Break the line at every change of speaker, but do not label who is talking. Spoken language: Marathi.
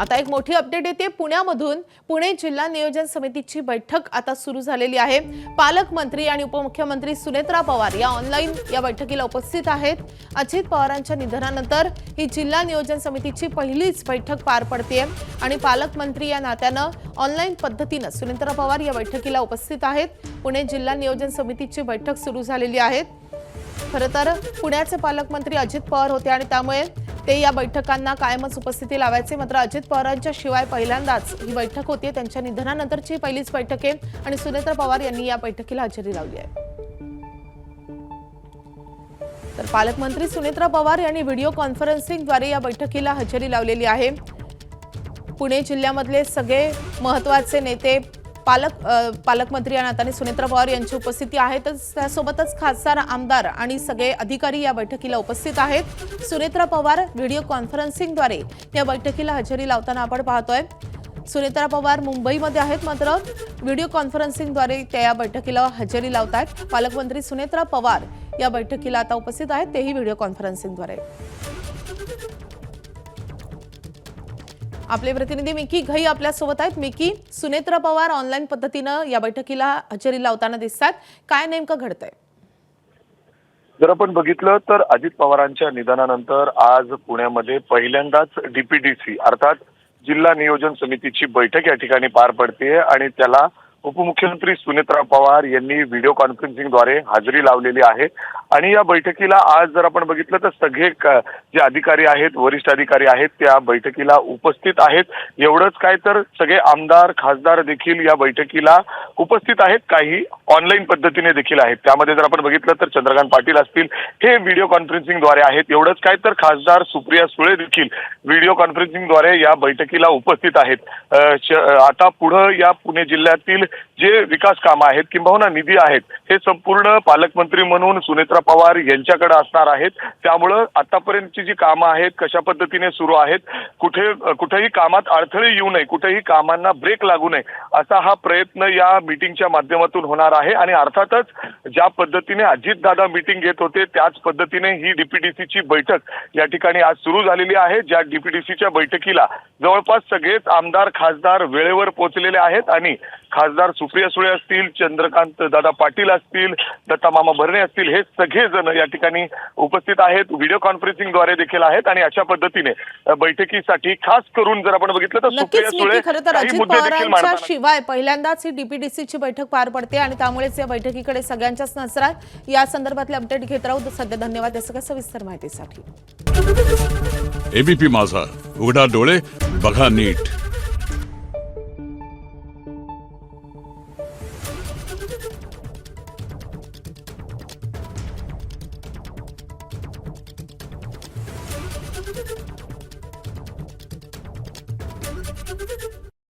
आता एक मोठी अपडेट येते पुण्यामधून। पुणे जिल्हा नियोजन समितीची बैठक आता सुरू झालेली आहे। पालकमंत्री आणि उपमुख्यमंत्री सुनेत्रा पवार या ऑनलाईन या बैठकीला उपस्थित आहेत। अजित पवारांच्या निधनानंतर ही जिल्हा नियोजन समितीची पहिलीच बैठक पार पडते आणि पालकमंत्री या नात्यानं ऑनलाईन पद्धतीने सुनेत्रा पवार या बैठकीला उपस्थित आहेत। पुणे जिल्हा नियोजन समितीची बैठक सुरू झालेली आहे। खरं तर पुण्याचे पालकमंत्री अजित पवार होते आणि त्यामुळे ते या बैठकांना कायमच उपस्थिती लावायचे। मात्र अजित पवारांच्या शिवाय पहिल्यांदाच ही बैठक होती। त्यांच्या निधनानंतरची पहिलीच बैठक आहे आणि सुनेत्रा पवार यांनी या बैठकीला हजेरी लावली आहे। तर पालकमंत्री सुनेत्रा पवार यांनी व्हिडिओ कॉन्फरन्सिंगद्वारे या बैठकीला हजेरी लावलेली आहे। पुणे जिल्ह्यामधले सगळे महत्त्वाचे नेते पालकमंत्री या नात्याने सुनेत्रा पवार यांची उपस्थिती आहे। त्यासोबतच खासदार आमदार आणि सगळे अधिकारी या बैठकीला उपस्थित आहेत। सुनेत्रा पवार व्हिडिओ कॉन्फरन्सिंगद्वारे या बैठकीला हजेरी लावताना आपण पाहतोय। सुनेत्रा पवार मुंबईमध्ये आहेत, मात्र व्हिडिओ कॉन्फरन्सिंगद्वारे त्या या बैठकीला हजेरी लावतात। पालकमंत्री सुनेत्रा पवार या बैठकीला आता उपस्थित आहेत, तेही व्हिडिओ कॉन्फरन्सिंगद्वारे। आपले प्रतिनिधी मिकी घई आपल्या सोबत आहेत। मिकी, सुनेत्रा पवार ऑनलाईन पद्धतीनं या बैठकीला हजेरी लावताना दिसतात, काय नेमकं घडतंय?
जर आपण बघितलं तर अजित पवारांच्या निधनानंतर आज पुण्यामध्ये पहिल्यांदाच डीपीडीसी अर्थात जिल्हा नियोजन समितीची बैठक या ठिकाणी पार पडते आणि त्याला उपमुख्यमंत्री सुनेत्रा पवार यांनी व्हिडिओ कॉन्फरन्सिंगद्वारे हजेरी लावलेली आहे। आणि या बैठकीला आज जर आपण बघितलं तर सगळे जे अधिकारी आहेत, वरिष्ठ अधिकारी आहेत, त्या बैठकीला उपस्थित आहेत। एवढंच काय तर सगळे आमदार खासदार देखील या बैठकीला उपस्थित आहेत, काही ऑनलाईन पद्धतीने देखील आहेत। त्यामध्ये जर आपण बघितलं तर चंद्रकांत पाटील असतील, हे व्हिडिओ कॉन्फरन्सिंगद्वारे आहेत। एवढंच काय तर खासदार सुप्रिया सुळे देखील व्हिडिओ कॉन्फरन्सिंगद्वारे या बैठकीला उपस्थित आहेत। आता पुढे या पुणे जिल्ह्यातील जे विकास कामं आहेत किंबहुना निधी आहेत, हे संपूर्ण पालकमंत्री म्हणून सुनेत्रा पवार यांच्याकडे असणार आहेत। त्यामुळे आतापर्यंतची जी कामं आहेत कशा पद्धतीने सुरू आहेत, कुठेही कामात अडथळे येऊ नये, कुठेही कामांना ब्रेक लागू नये, असा हा प्रयत्न या मीटिंगच्या माध्यमातून होणार आहे। आणि अर्थातच ज्या पद्धतीने अजितदादा मीटिंग घेत होते त्याच पद्धतीने ही डीपीडीसीची बैठक या ठिकाणी आज सुरू झालेली आहे। ज्या डीपीडीसीच्या बैठकीला जवळपास सगळेच आमदार खासदार वेळेवर पोहोचलेले आहेत आणि खासदार सुप्रिया सुळे असतील, चंद्रकांत दादा पाटील असतील, दत्ता मामा भरणे असतील, हे सगळे जण या ठिकाणी उपस्थित आहेत, व्हिडिओ कॉन्फरन्सिंगद्वारे देखील आहेत। आणि अशा पद्धतीने बैठकीसाठी खास करून जर आपण बघितलं तर सुप्रिया सुळे
खरं तर अजित पवारांच्या शिवाय पहिल्यांदाच ही डीपीडीसीची बैठक पार पडते आणि त्यामुळेच या बैठकीकडे सगळ्यांच्याच नजरा या संदर्भातले अपडेट घेत राहू। सध्या धन्यवाद या सगळ्या सविस्तर माहितीसाठी।
एबीपी माझा, उघडा डोळे बघा नीट।